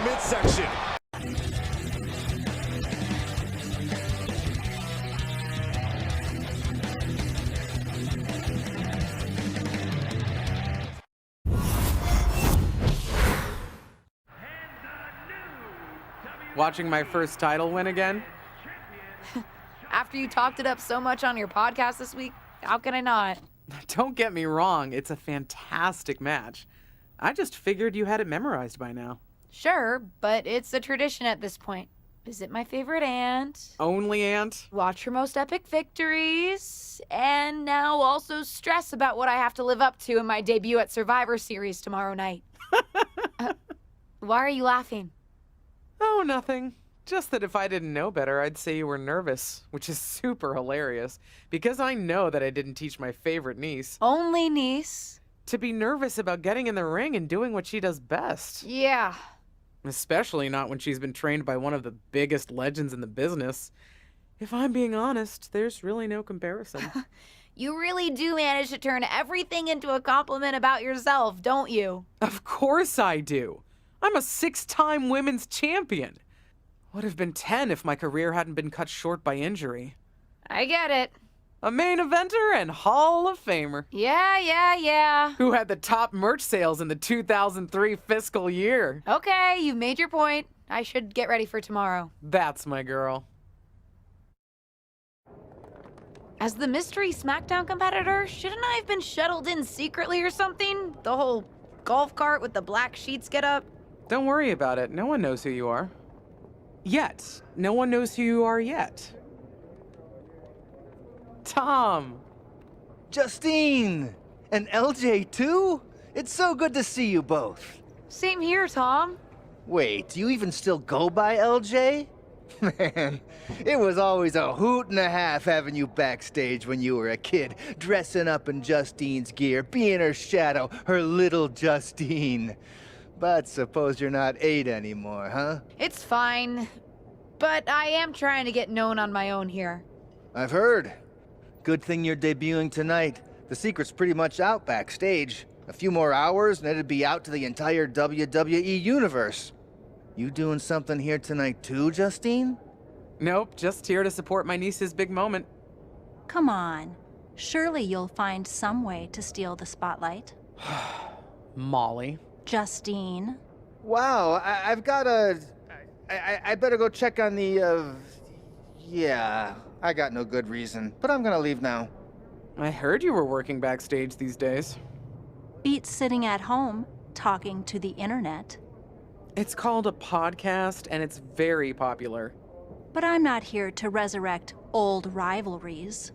midsection. Watching my first title win again? After you talked it up so much on your podcast this week, how can I not? Don't get me wrong, it's a fantastic match. I just figured you had it memorized by now. Sure, but it's a tradition at this point. Visit my favorite aunt. Only aunt? Watch her most epic victories. And now also stress about what I have to live up to in my debut at Survivor Series tomorrow night. Why are you laughing? Oh, nothing. Just that if I didn't know better, I'd say you were nervous, which is super hilarious, because I know that I didn't teach my favorite niece Only niece. to be nervous about getting in the ring and doing what she does best. Yeah. Especially not when she's been trained by one of the biggest legends in the business. If I'm being honest, there's really no comparison. You really do manage to turn everything into a compliment about yourself, don't you? Of course I do. I'm a 6-time women's champion. Would have been 10 if my career hadn't been cut short by injury. I get it. A main eventer and Hall of Famer. Yeah. Who had the top merch sales in the 2003 fiscal year. Okay, you've made your point. I should get ready for tomorrow. That's my girl. As the mystery SmackDown competitor, shouldn't I have been shuttled in secretly or something? The whole golf cart with the black sheets get up? Don't worry about it. No one knows who you are. Yet. No one knows who you are yet. Tom. Justine! And LJ too? It's so good to see you both. Same here, Tom. Wait, do you even still go by LJ? Man, it was always a hoot and a half having you backstage when you were a kid, dressing up in Justine's gear, being her shadow, her little Justine. But suppose you're not 8 anymore, huh? It's fine. But I am trying to get known on my own here. I've heard. Good thing you're debuting tonight. The secret's pretty much out backstage. A few more hours and it'd be out to the entire WWE universe. You doing something here tonight too, Justine? Nope, just here to support my niece's big moment. Come on. Surely you'll find some way to steal the spotlight. Molly. Justine. Wow, I've got a... I better go check on the, Yeah, I got no good reason, but I'm gonna leave now. I heard you were working backstage these days. Beats sitting at home, talking to the internet. It's called a podcast, and it's very popular. But I'm not here to resurrect old rivalries.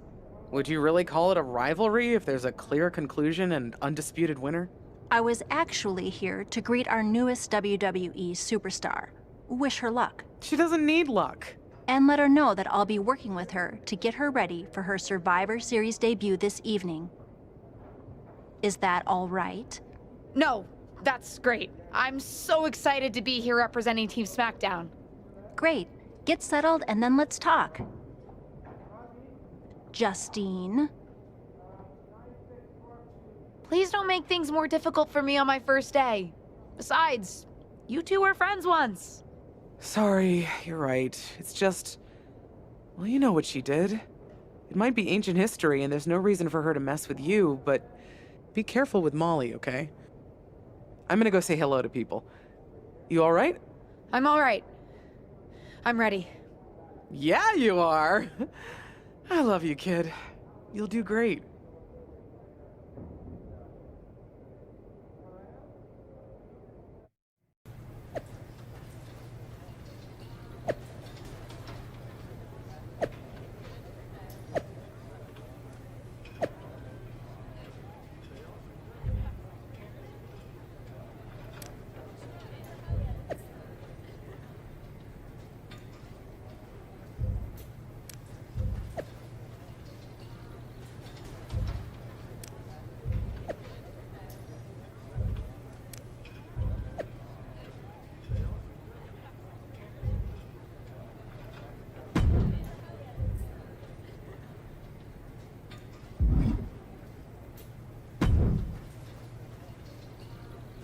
Would you really call it a rivalry if there's a clear conclusion and undisputed winner? I was actually here to greet our newest WWE superstar. Wish her luck. She doesn't need luck. And let her know that I'll be working with her to get her ready for her Survivor Series debut this evening. Is that all right? No, that's great. I'm so excited to be here representing Team SmackDown. Great. Get settled and then let's talk. Justine. Please don't make things more difficult for me on my first day. Besides, you two were friends once. Sorry, you're right. It's just... Well, you know what she did. It might be ancient history and there's no reason for her to mess with you, but be careful with Molly, okay? I'm gonna go say hello to people. You alright? I'm all right. I'm ready. Yeah, you are. I love you, kid. You'll do great.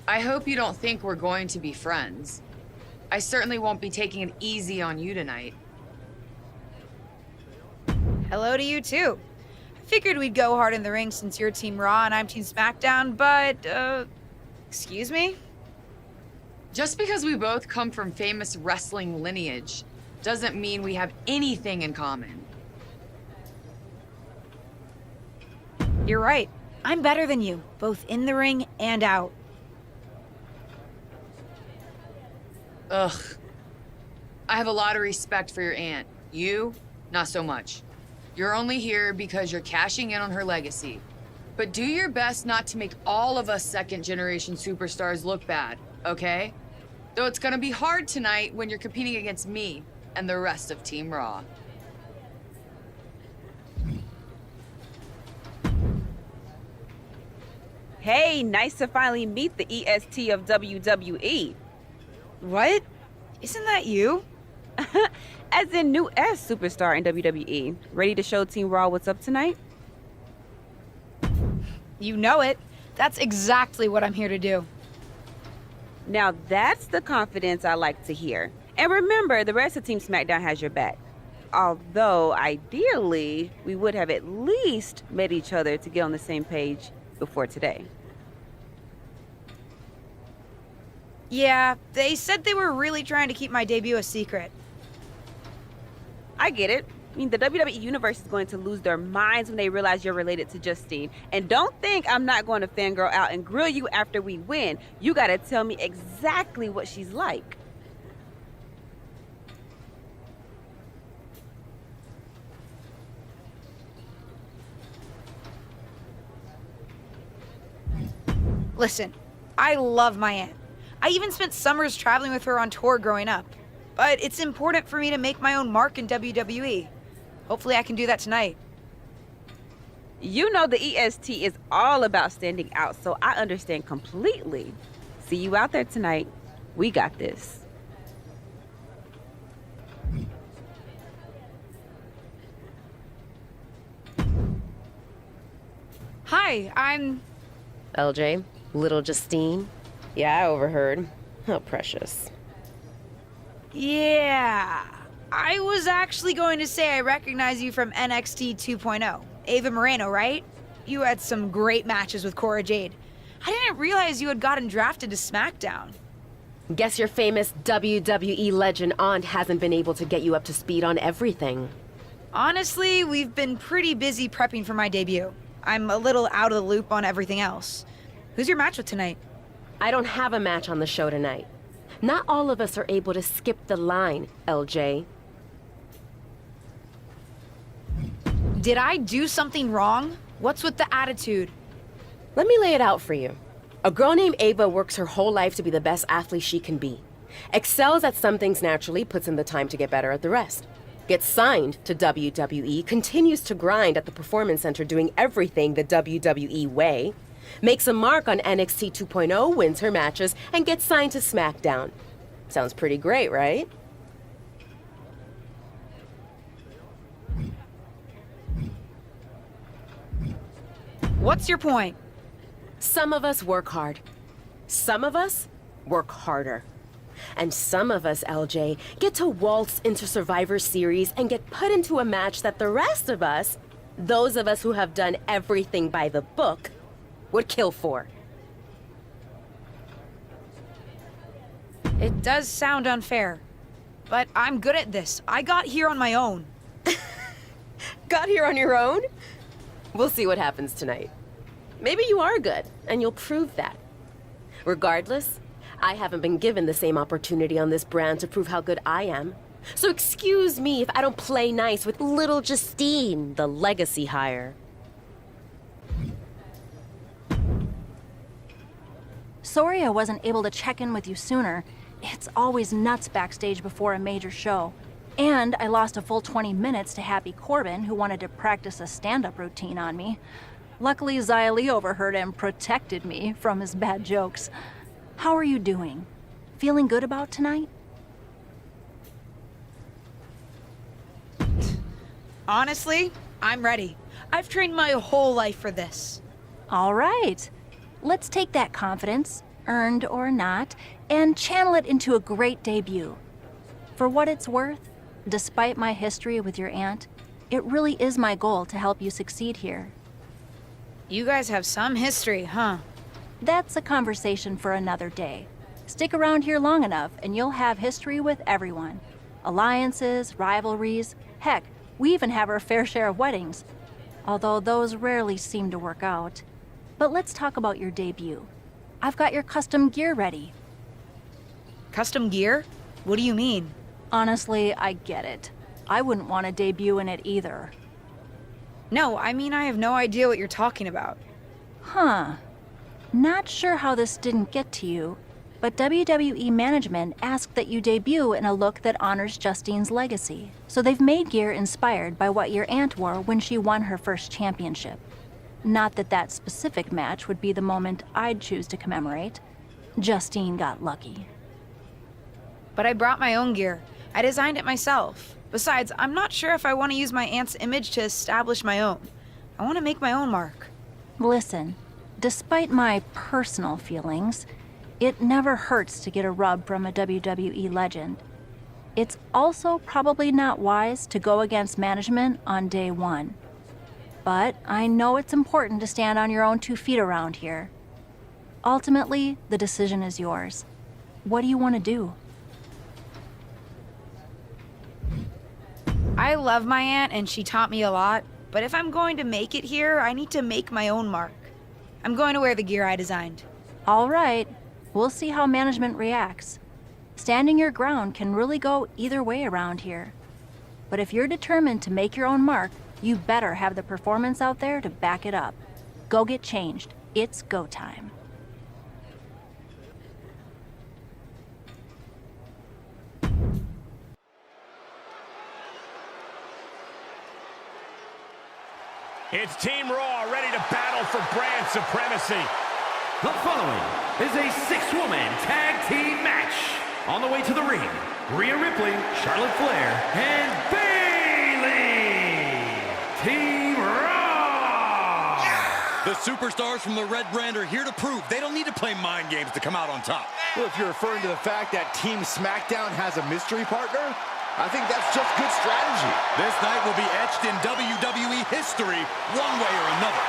I hope you don't think we're going to be friends. I certainly won't be taking it easy on you tonight. Hello to you, too. I figured we'd go hard in the ring since you're Team Raw and I'm Team SmackDown, but, excuse me? Just because we both come from famous wrestling lineage doesn't mean we have anything in common. You're right. I'm better than you, both in the ring and out. Ugh. I have a lot of respect for your aunt. You, not so much. You're only here because you're cashing in on her legacy. But do your best not to make all of us second-generation superstars look bad, okay? Though it's gonna be hard tonight when you're competing against me and the rest of Team Raw. Hey, nice to finally meet the EST of WWE. What? Isn't that you? As in new S superstar in WWE. Ready to show Team Raw what's up tonight? You know it. That's exactly what I'm here to do. Now that's the confidence I like to hear. And remember, the rest of Team SmackDown has your back. Although, ideally, we would have at least met each other to get on the same page before today. Yeah, they said they were really trying to keep my debut a secret. I get it. I mean, the WWE Universe is going to lose their minds when they realize you're related to Justine. And don't think I'm not going to fangirl out and grill you after we win. You gotta tell me exactly what she's like. Listen, I love my aunt. I even spent summers traveling with her on tour growing up. But it's important for me to make my own mark in WWE. Hopefully I can do that tonight. You know the EST is all about standing out, so I understand completely. See you out there tonight. We got this. Hi, I'm... LJ, little Justine. Yeah, I overheard. How precious. Yeah. I was actually going to say I recognize you from NXT 2.0. Ava Moreno, right? You had some great matches with Cora Jade. I didn't realize you had gotten drafted to SmackDown. Guess your famous WWE legend aunt hasn't been able to get you up to speed on everything. Honestly, we've been pretty busy prepping for my debut. I'm a little out of the loop on everything else. Who's your match with tonight? I don't have a match on the show tonight. Not all of us are able to skip the line, LJ. Did I do something wrong? What's with the attitude? Let me lay it out for you. A girl named Ava works her whole life to be the best athlete she can be. Excels at some things naturally, puts in the time to get better at the rest. Gets signed to WWE, continues to grind at the Performance Center doing everything the WWE way. Makes a mark on NXT 2.0, wins her matches, and gets signed to SmackDown. Sounds pretty great, right? What's your point? Some of us work hard. Some of us work harder. And some of us, LJ, get to waltz into Survivor Series and get put into a match that the rest of us, those of us who have done everything by the book, would kill for. It does sound unfair, but I'm good at this. I got here on my own. Got here on your own? We'll see what happens tonight. Maybe you are good, and you'll prove that. Regardless, I haven't been given the same opportunity on this brand to prove how good I am. So excuse me if I don't play nice with little Justine, the legacy hire. Sorry I wasn't able to check in with you sooner. It's always nuts backstage before a major show. And I lost a full 20 minutes to Happy Corbin, who wanted to practice a stand-up routine on me. Luckily, Xia Li overheard and protected me from his bad jokes. How are you doing? Feeling good about tonight? Honestly, I'm ready. I've trained my whole life for this. All right. Let's take that confidence, earned or not, and channel it into a great debut. For what it's worth, despite my history with your aunt, it really is my goal to help you succeed here. You guys have some history, huh? That's a conversation for another day. Stick around here long enough and you'll have history with everyone. Alliances, rivalries, heck, we even have our fair share of weddings. Although those rarely seem to work out. But let's talk about your debut. I've got your custom gear ready. Custom gear? What do you mean? Honestly, I get it. I wouldn't want to debut in it either. No, I mean I have no idea what you're talking about. Huh. Not sure how this didn't get to you, but WWE management asked that you debut in a look that honors Justine's legacy. So they've made gear inspired by what your aunt wore when she won her first championship. Not that that specific match would be the moment I'd choose to commemorate. Justine got lucky. But I brought my own gear. I designed it myself. Besides, I'm not sure if I want to use my aunt's image to establish my own. I want to make my own mark. Listen, despite my personal feelings, it never hurts to get a rub from a WWE legend. It's also probably not wise to go against management on day one. But I know it's important to stand on your own 2 feet around here. Ultimately, the decision is yours. What do you want to do? I love my aunt and she taught me a lot, but if I'm going to make it here, I need to make my own mark. I'm going to wear the gear I designed. All right, we'll see how management reacts. Standing your ground can really go either way around here. But if you're determined to make your own mark, you better have the performance out there to back it up. Go get changed. It's go time. It's Team Raw ready to battle for brand supremacy. The following is a 6-woman tag team match. On the way to the ring, Rhea Ripley, Charlotte Flair, and Bayley. Team Raw. The superstars from the Red Brand are here to prove they don't need to play mind games to come out on top. Well, if you're referring to the fact that Team SmackDown has a mystery partner, I think that's just good strategy. This night will be etched in WWE history one way or another.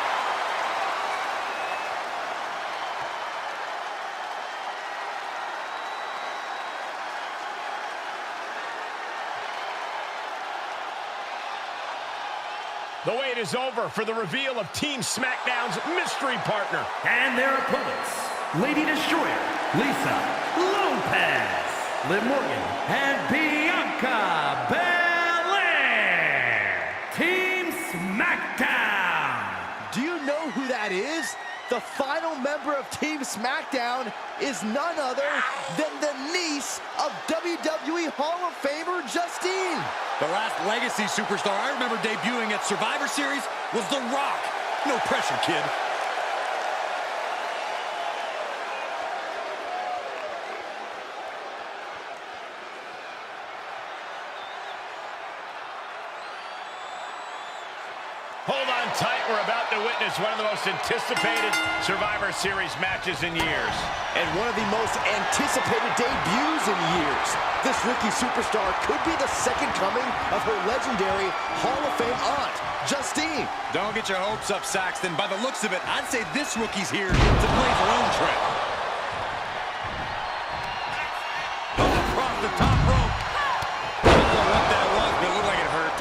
The wait is over for the reveal of Team SmackDown's mystery partner. And their opponents, Lady Destroyer, Lisa Lopez, Liv Morgan, and Bianca Belair. Team SmackDown. Do you know who that is? The final member of Team SmackDown is none other than the niece of WWE Hall of Famer Justine. The last legacy superstar I remember debuting at Survivor Series was The Rock. No pressure, kid. Hold on tight, we're about to witness one of the most anticipated Survivor Series matches in years. And one of the most anticipated debuts in years. This rookie superstar could be the second coming of her legendary Hall of Fame aunt, Justine. Don't get your hopes up, Saxton. By the looks of it, I'd say this rookie's here to blaze her own trail. Across the top rope. I don't know what that was, but it looked like it hurt.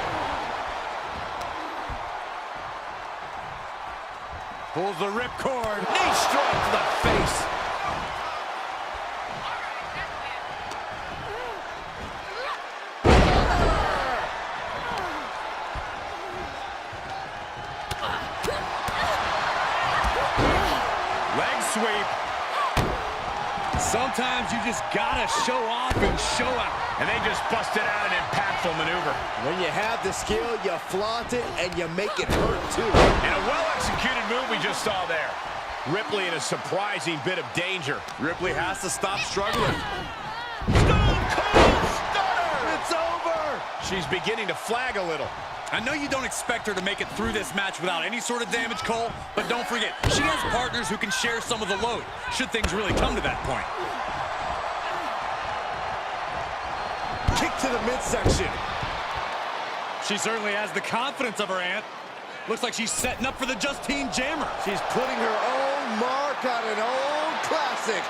Pulls the ripcord. Knee strike to the face. Leg sweep. Sometimes you just gotta show off and show out. And they just busted out an impactful maneuver. When you have the skill, you flaunt it, and you make it hurt, too. And a well-executed move we just saw there. Ripley in a surprising bit of danger. Ripley has to stop struggling. Stone Cold Stunner! It's over! She's beginning to flag a little. I know you don't expect her to make it through this match without any sort of damage, Cole, but don't forget, she has partners who can share some of the load, should things really come to that point. Kick to the midsection. She certainly has the confidence of her aunt. Looks like she's setting up for the Justine Jammer. She's putting her own mark on an old classic.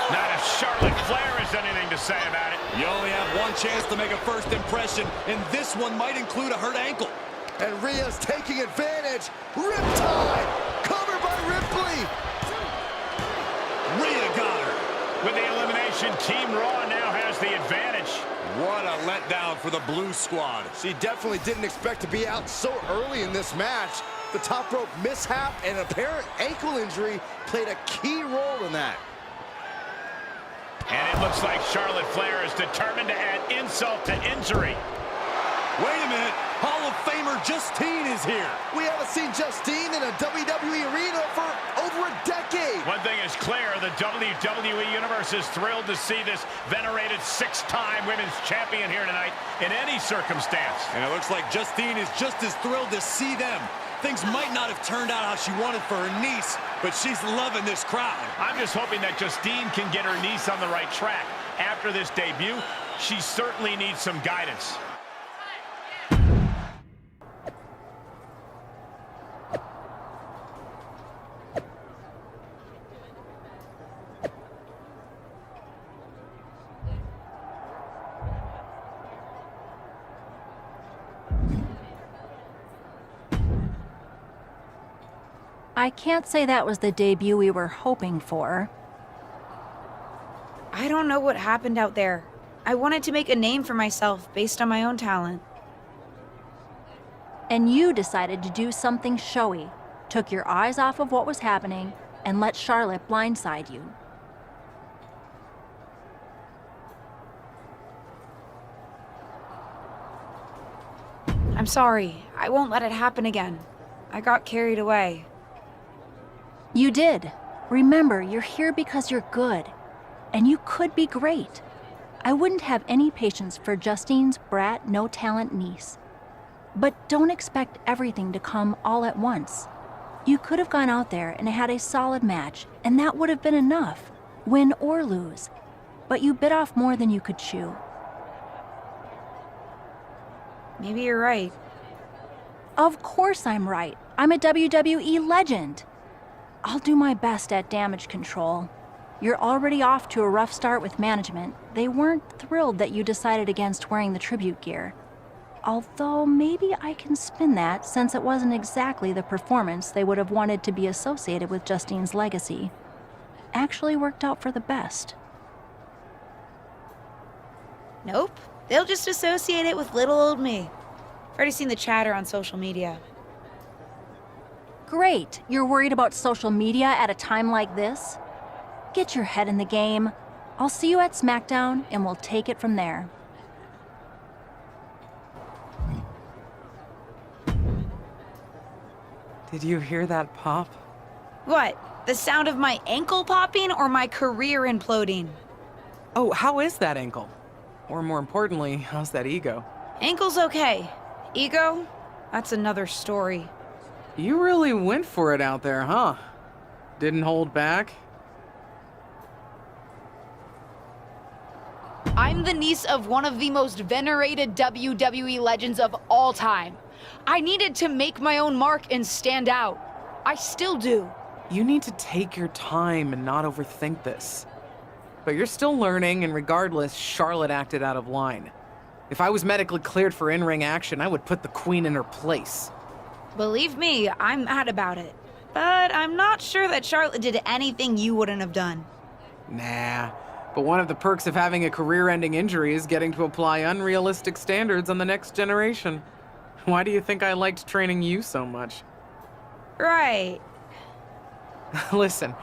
Not if Charlotte Flair has anything to say about it. You only have one chance to make a first impression, and this one might include a hurt ankle. And Rhea's taking advantage. Riptide! Covered by Ripley! Rhea got her. With the elimination, Team Raw now has the advantage. What a letdown for the Blue Squad. She definitely didn't expect to be out so early in this match. The top rope mishap and apparent ankle injury played a key role in that. And it looks like Charlotte Flair is determined to add insult to injury. Wait a minute. Hall of Famer Justine is here. We haven't seen Justine in a WWE arena for over a decade. One thing is clear, the WWE Universe is thrilled to see this venerated six-time women's champion here tonight in any circumstance. And it looks like Justine is just as thrilled to see them. Things might not have turned out how she wanted for her niece, but she's loving this crowd. I'm just hoping that Justine can get her niece on the right track. After this debut, she certainly needs some guidance. I can't say that was the debut we were hoping for. I don't know what happened out there. I wanted to make a name for myself based on my own talent. And you decided to do something showy, took your eyes off of what was happening, and let Charlotte blindside you. I'm sorry. I won't let it happen again. I got carried away. You did. Remember, you're here because you're good. And you could be great. I wouldn't have any patience for Justine's brat, no-talent niece. But don't expect everything to come all at once. You could have gone out there and had a solid match, and that would have been enough, win or lose. But you bit off more than you could chew. Maybe you're right. Of course I'm right. I'm a WWE legend. I'll do my best at damage control. You're already off to a rough start with management. They weren't thrilled that you decided against wearing the tribute gear. Although maybe I can spin that, since it wasn't exactly the performance they would have wanted to be associated with Justine's legacy. Actually worked out for the best. Nope. They'll just associate it with little old me. I've already seen the chatter on social media. Great. You're worried about social media at a time like this? Get your head in the game. I'll see you at SmackDown, and we'll take it from there. Did you hear that pop? What? The sound of my ankle popping or my career imploding? Oh, how is that ankle? Or more importantly, how's that ego? Ankle's okay. Ego? That's another story. You really went for it out there, huh? Didn't hold back? I'm the niece of one of the most venerated WWE legends of all time. I needed to make my own mark and stand out. I still do. You need to take your time and not overthink this. But you're still learning, and regardless, Charlotte acted out of line. If I was medically cleared for in-ring action, I would put the Queen in her place. Believe me, I'm mad about it. But I'm not sure that Charlotte did anything you wouldn't have done. Nah. But one of the perks of having a career-ending injury is getting to apply unrealistic standards on the next generation. Why do you think I liked training you so much? Right. Listen,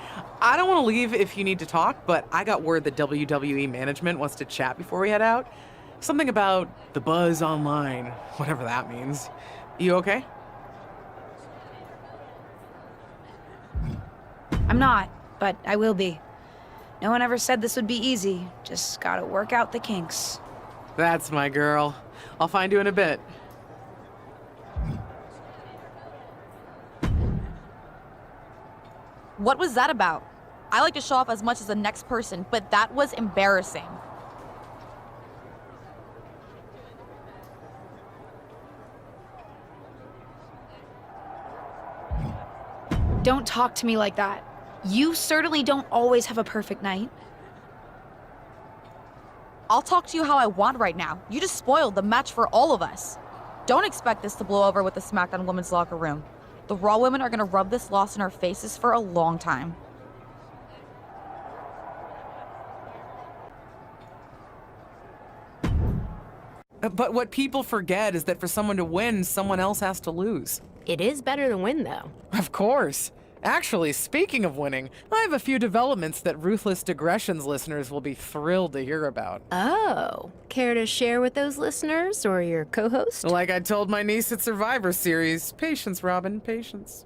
I don't want to leave if you need to talk, but I got word that WWE management wants to chat before we head out. Something about the buzz online, whatever that means. You okay? I'm not, but I will be. No one ever said this would be easy. Just gotta work out the kinks. That's my girl. I'll find you in a bit. What was that about? I like to show off as much as the next person, but that was embarrassing. Don't talk to me like that. You certainly don't always have a perfect night. I'll talk to you how I want right now. You just spoiled the match for all of us. Don't expect this to blow over with the SmackDown women's locker room. The Raw women are gonna rub this loss in our faces for a long time. But what people forget is that for someone to win, someone else has to lose. It is better to win, though. Of course. Actually, speaking of winning, I have a few developments that Ruthless Digressions listeners will be thrilled to hear about. Oh, care to share with those listeners or your co-host? Like I told my niece at Survivor Series, patience, Robin, patience.